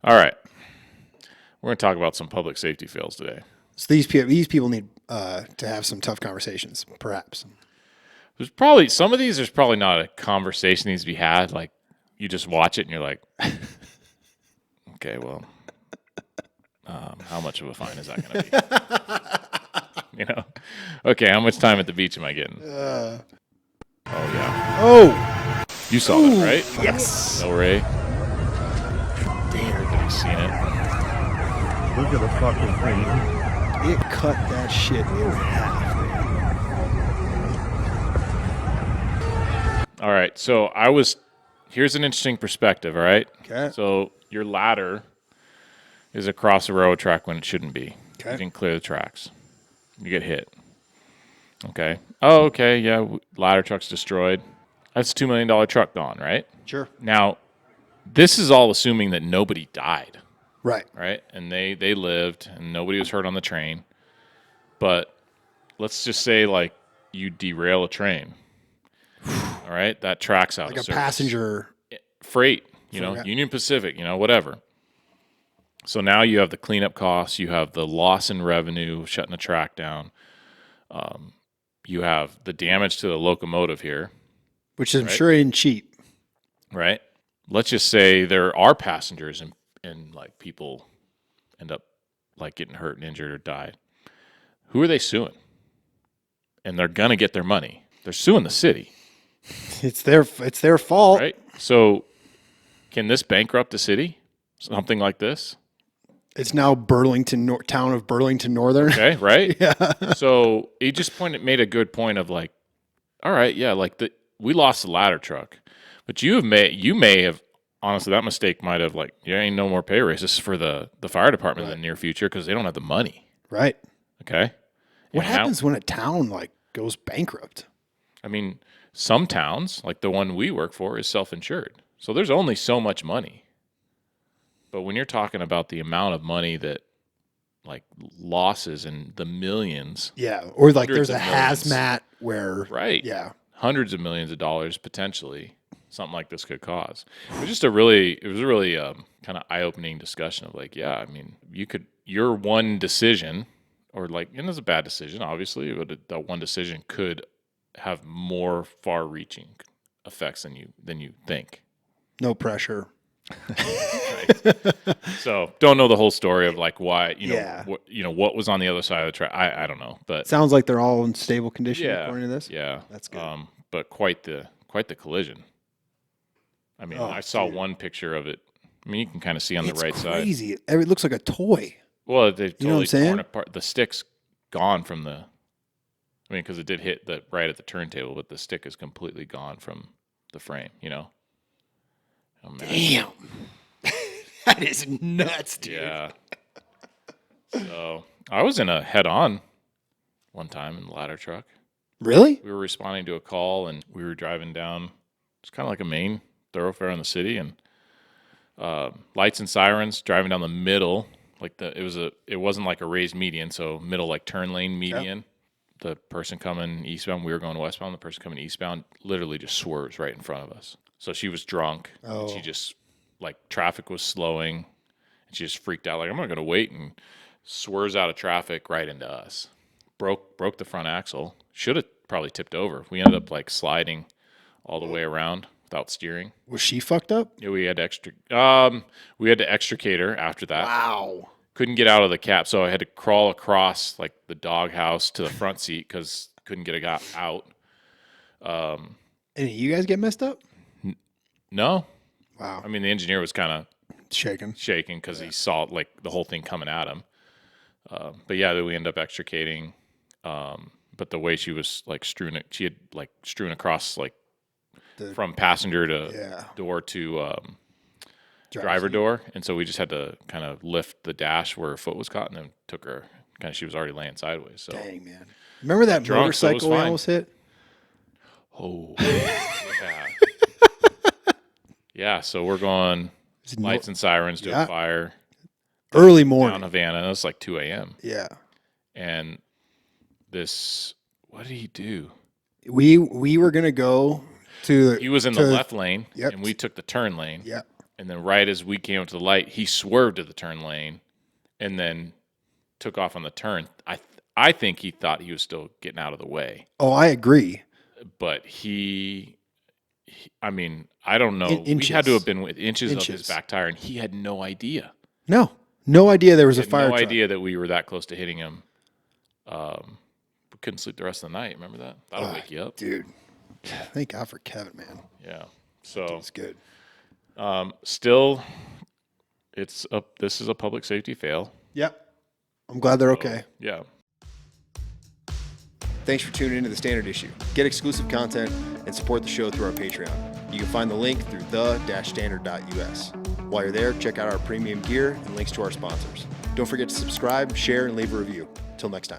All right. We're going to talk about some public safety fails today. So these people need to have some tough conversations, perhaps. There's probably some of these. There's probably not a conversation needs to be had. Like you just watch it and you're like, okay, well, how much of a fine is that going to be? Okay, how much time at the beach am I getting? Oh yeah. Oh, You saw that, right? yes. No Ray. Damn, Everybody's seen it. Look at the fucking thing. it cut that shit in half, man. All right, so here's an interesting perspective, all right? Okay. So your ladder is across a railroad track when it shouldn't be. Okay. You can clear the tracks. You get hit. Okay. Oh, okay, yeah, ladder truck's destroyed. That's a $2 million truck gone, right? Sure. Now, this is all assuming that nobody died, Right. right? And they lived and nobody was hurt on the train. But let's just say, like, you derail a train. All right? That track's out Like of a service. passenger. Freight, Yeah. Union Pacific, whatever. So now you have the cleanup costs, you have the loss in revenue, shutting the track down. You have the damage to the locomotive here, Which I'm Right. sure ain't cheap. right? Let's just say there are passengers and like people end up like getting hurt and injured or died. Who are they suing? And they're gonna get their money. They're suing the city, It's their fault. right? So can this bankrupt the city? Something like this? It's now Burlington, town of Burlington Northern. Okay, right? Yeah. So he just made a good point of like, all right, yeah, like we lost the ladder truck, but you may have honestly that mistake might have like ain't no more pay raises for the fire department in the near future because they don't have the money. Right. Okay, What And now- happens when a town like goes bankrupt? I mean, some towns like the one we work for is self-insured, so there's only so much money. But when you're talking about the amount of money that like losses in the millions, Yeah. Or like Hundreds there's a of millions. hazmat where. right? Yeah. Hundreds of millions of dollars potentially something like this could cause. It was a really kind of eye-opening discussion of like, yeah, I mean, your one decision or like, and it's a bad decision, obviously, but that one decision could have more far-reaching effects than you think. No pressure. Right. So don't know the whole story of like why, Yeah. what was on the other side of the track. I don't know, but Sounds like they're all in stable condition yeah, according to this. yeah, That's good. But quite the collision. I mean, Oh, I saw dude. one picture of it. I mean, you can kind of see on the It's right side. crazy. It looks like a toy. Well, they've You know what totally I'm saying? torn apart. The stick's gone from the. I mean, because it did hit right at the turntable, but the stick is completely gone from the frame. Oh, man. Damn. That is nuts, dude. Yeah. So I was in a head-on one time in the ladder truck. Really? We were responding to a call, and we were driving down. It's kind of like a main thoroughfare in the city, and lights and sirens driving down the middle. Like it wasn't like a raised median, so middle like turn lane median. The person coming eastbound, we were going westbound. The person coming eastbound literally just swerves right in front of us. So she was drunk. Oh. And she just like traffic was slowing, and she just freaked out. Like I'm not going to wait, and swerves out of traffic right into us. Broke the front axle. Should have probably tipped over. We ended up like sliding all the way around without steering. Was she fucked up? Yeah, we had to extricate her after that. Wow. Couldn't get out of the cab, so I had to crawl across like the doghouse to the front seat because couldn't get a guy out. Any of you guys get messed up? No, Wow. I mean the engineer was kind of Shaking. shaking because he saw like the whole thing coming at him. But yeah, then we ended up extricating. But the way she was like she had like strewn across like from passenger to door to driver door, and so we just had to kind of lift the dash where her foot was caught, and then took her. Kind of, she was already laying sideways. So Dang, man. Remember that drunk, so it was motorcycle we fine. almost hit? Oh, yeah. Yeah, so we're going lights and sirens to a fire Early down morning. Havana. And it was like 2 a.m. Yeah. And what did he do? We were gonna go to. He was in the left lane, Yep. and we took the turn lane. Yeah. And then right as we came up to the light, he swerved to the turn lane and then took off on the turn. I think he thought he was still getting out of the way. Oh, I agree. But I mean, I don't know. We had to have been with inches of his back tire, and he had no idea. No idea there was a fire no truck. idea that we were that close to hitting him. We couldn't sleep the rest of the night. Remember that? That'll wake you up. Dude. Thank God for Kevin, man. Yeah. So It's good. still, this is a public safety fail. Yep. I'm glad they're okay. Yeah. Thanks for tuning into The Standard Issue. Get exclusive content and support the show through our Patreon. You can find the link through the-standard.us. While you're there, check out our premium gear and links to our sponsors. Don't forget to subscribe, share, and leave a review. Till next time.